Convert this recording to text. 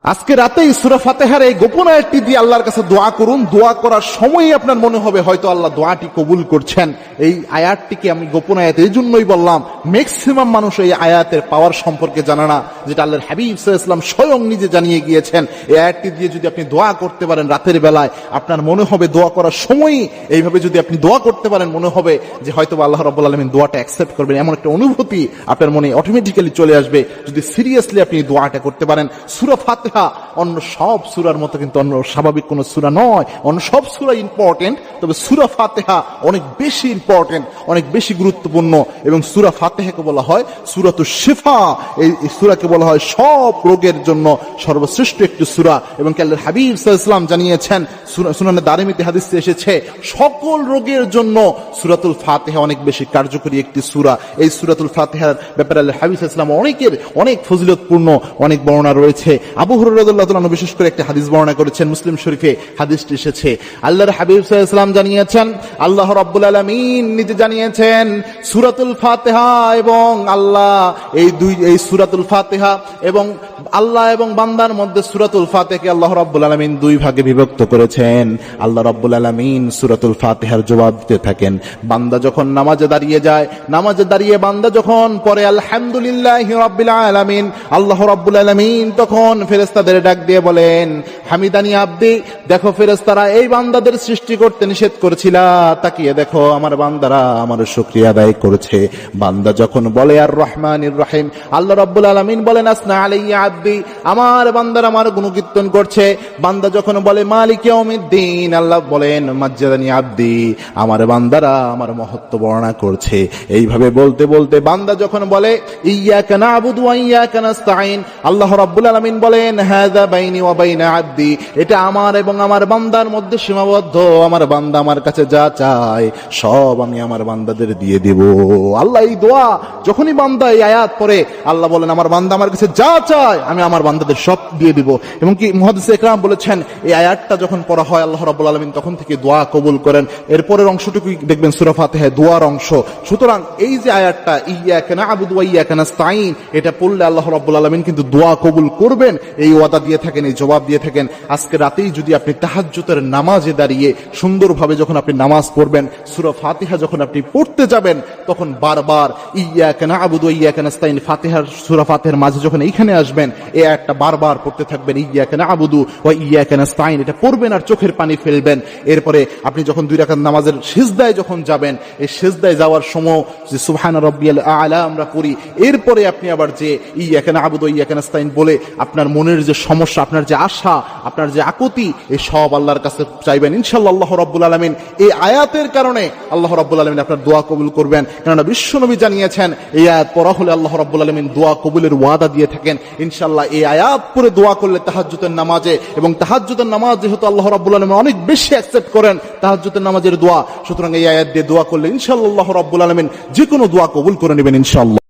আজকে রাতেই সূরা ফাতিহার এই গোপন আয়াতটি দিয়ে আল্লাহর কাছে দোয়া করুন। দোয়া করার সময়ই আপনার মনে হবে হয়তো আল্লাহ দোয়াটি কবুল করছেন। এই আয়াতটিকে আমি গোপন আয়াত এই জন্যই বললাম, ম্যাক্সিমাম মানুষ এই আয়াতের পাওয়ার সম্পর্কে জানে না, যেটা আল্লাহর হাবিব সাল্লাল্লাহু আলাইহি ওয়াসাল্লাম স্বয়ং নিজে জানিয়ে গিয়েছেন। এই আয়াতটি দিয়ে যদি আপনি দোয়া করতে পারেন রাতের বেলায়, আপনার মনে হবে দোয়া করার সময়ই এইভাবে যদি আপনি দোয়া করতে পারেন, মনে হবে যে হয়তো আল্লাহ রাব্বুল আলামিন দোয়াটা অ্যাকসেপ্ট করবেন, এমন একটা অনুভূতি আপনার মনে অটোমেটিক্যালি চলে আসবে যদি সিরিয়াসলি আপনি দোয়াটা করতে পারেন। সূরা ফাতিহা অন্য সব সূরার মতো কিন্তু অন্য স্বাভাবিক কোন সূরা নয়। অন্য সব সূরা ইম্পর্টেন্ট, তবে সূরা ফাতিহা অনেক বেশি ইম্পর্টেন্ট, অনেক বেশি গুরুত্বপূর্ণ। এবং সূরা ফাতিহাকে বলা হয় সূরাতুশ শিফা। এই সূরাকে বলা হয় সব রোগের জন্য সর্বশ্রেষ্ঠ একটি সূরা। এবং আল্লাহর হাবিব সাল্লাল্লাহু আলাইহি ওয়াসাল্লাম জানিয়েছেন, সুনানে দারিমিতে হাদিসে এসেছে, সকল রোগের জন্য সূরাতুল ফাতিহা অনেক বেশি কার্যকরী একটি সূরা। এই সূরাতুল ফাতিহার ব্যাপারে আল্লাহর হাবিব সাল্লাল্লাহু আলাইহি ওয়াসাল্লাম অনেক ফজিলতপূর্ণ অনেক বর্ণনা রয়েছে। আবু হুরায়রা রাদিয়াল্লাহু তাআলা বিশেষ করে একটা হাদিস বর্ণনা করেছেন, মুসলিম শরীফে হাদিসটি এসেছে। আল্লাহর হাবিব সাল্লাল্লাহু আলাইহি ওয়াসাল্লাম জানিয়েছেন, আল্লাহ রাব্বুল আলামিন নিজে জানিয়েছেন, সূরাতুল ফাতিহা এবং আল্লাহ এই সূরাতুল ফাতিহা এবং আল্লাহ এবং বান্দার মধ্যে সূরাতুল ফাতিহাকে আল্লাহ রাব্বুল আলামিন দুই ভাগে বিভক্ত করেছেন। আল্লাহ রাব্বুল আলামিন সূরাতুল ফাতিহার জবাব দিতে থাকেন। বান্দা যখন নামাজে দাঁড়িয়ে যায়, নামাজে দাঁড়িয়ে বান্দা যখন পড়ে আলহামদুলিল্লাহি রাব্বিল আলামিন, আল্লাহ রাব্বুল আলামিন তখন ফেরেশতাদের ডাক দিয়ে বলেন, হামিদানি আব্দি। দেখো ফেরেশতারা এই বান্দাদের সৃষ্টি করতে নিষেধ করেছিল, তাকিয়ে দেখো আমার বান্দারা আমার শুকরিয়া আদায় করেছে। বান্দা যখন বলে আর রহমানির রহিম, আল্লাহ রাব্বুল আলামিন বলেন আসনা আলাইয়া আব্দি, আমার বান্দারা আমার গুণকীর্তন করছে। বান্দা যখন বলে মালিক ইয়াউমিদ্দিন, আল্লাহ বলেন মাজ্জাদানি আব্দি, আমার বান্দারা আমার মহত্ব বর্ণনা করছে। এইভাবে বলতে বলতে বান্দা যখন বলে ইয়্যাকা না'বুদু ওয়া ইয়্যাকা নাস্তাঈন, আল্লাহ রাব্বুল আলামিন বলেন হাযা বাইনি ওয়া বাইনা আব্দি, এটা আমার এবং আমার বান্দার মধ্যে সীমাবদ্ধ। আমার বান্দা আমার কাছে যা চায় সব আমি আমার বান্দাদের দিয়ে দেব। আল্লাহ এই দোয়া যখনই বান্দা এই আয়াত পড়ে, আল্লাহ বলেন আমার বান্দা আমার কাছে যা চায় আমি আমার বান্দাদের সব দিয়ে দিব। এবং কি মুহাদ্দিসে ইকরাম বলেছেন, এই আয়াতটা যখন পড়া হয় আল্লাহ রাব্বুল আলামিন তখন থেকে দোয়া কবুল করেন। এরপরের অংশটুকু দেখবেন সূরা ফাতিহায় দোয়ার অংশ। সুতরাং এই যে আয়াতটা ইয়্যাকা না'বুদু ওয়া ইয়্যাকা নাস্তাঈন, এটা পড়লে আল্লাহ রাব্বুল আলামিন কিন্তু দোয়া কবুল করবেন, এই ওয়াদা দিয়ে থাকেন, এই জবাব দিয়ে থাকেন। আজকে রাতেই যদি আপনি তাহাজ্জুদের নামাজে দাঁড়িয়ে সুন্দরভাবে যখন আপনি নামাজ পড়বেন, সূরা ফাতিহা যখন আপনি পড়তে যাবেন, তখন বারবার ইয়্যাকা না'বুদু ওয়া ইয়্যাকা নাস্তাঈন, ফাতিহার সূরা ফাতিহার মাঝে যখন এইখানে আসবেন, এই আয়াতটা বারবার পড়তে থাকবেন, ইয়্যাকা না'বুদু ওয়া ইয়্যাকা নাস্তাঈন, এটা পড়বেন আর চোখের পানি ফেলবেন। এরপরে আপনি যখন 2 রাকাত নামাজের সিজদায় যখন যাবেন, এই সিজদায় যাওয়ার সময় যে সুবহান রাব্বিয়াল আ'লা আমরা পড়ি, এরপরে আপনি আবার যে ইয়্যাকা না'বুদু ওয়া ইয়্যাকা নাস্তাঈন বলে আপনার মনের যে সমস্যা, আপনার যে আশা, আপনার যে আকুতি, এই সব আল্লাহর কাছে চাইবেন। ইনশাআল্লাহ আল্লাহ রাব্বুল আলামিন এই আয়াতের কারণে আল্লাহ রাব্বুল আলামিন আপনার দোয়া কবুল করবেন। কেননা বিশ্বনবী জানিয়েছেন এই আয়াত পড়া হলে আল্লাহ রাব্বুল আলামিন দোয়া কবুলের ওয়াদা দিয়ে থাকেন। ইনশাআল্লাহ এই আয়াত পড়ে দোয়া করলে তাহাজ্জুদের নামাজে, এবং তাহাজ্জুদের নামাজ যেহেতু আল্লাহ রাব্বুল আলামিন অনেক বেশি অ্যাকসেপ্ট করেন তাহাজ্জুদের নামাজের দোয়া, সুতরাং এই আয়াত দিয়ে দোয়া করলে ইনশাআল্লাহ আল্লাহ রাব্বুল আলামিন যে কোনো দোয়া কবুল করে নেবেন ইনশাআল্লাহ।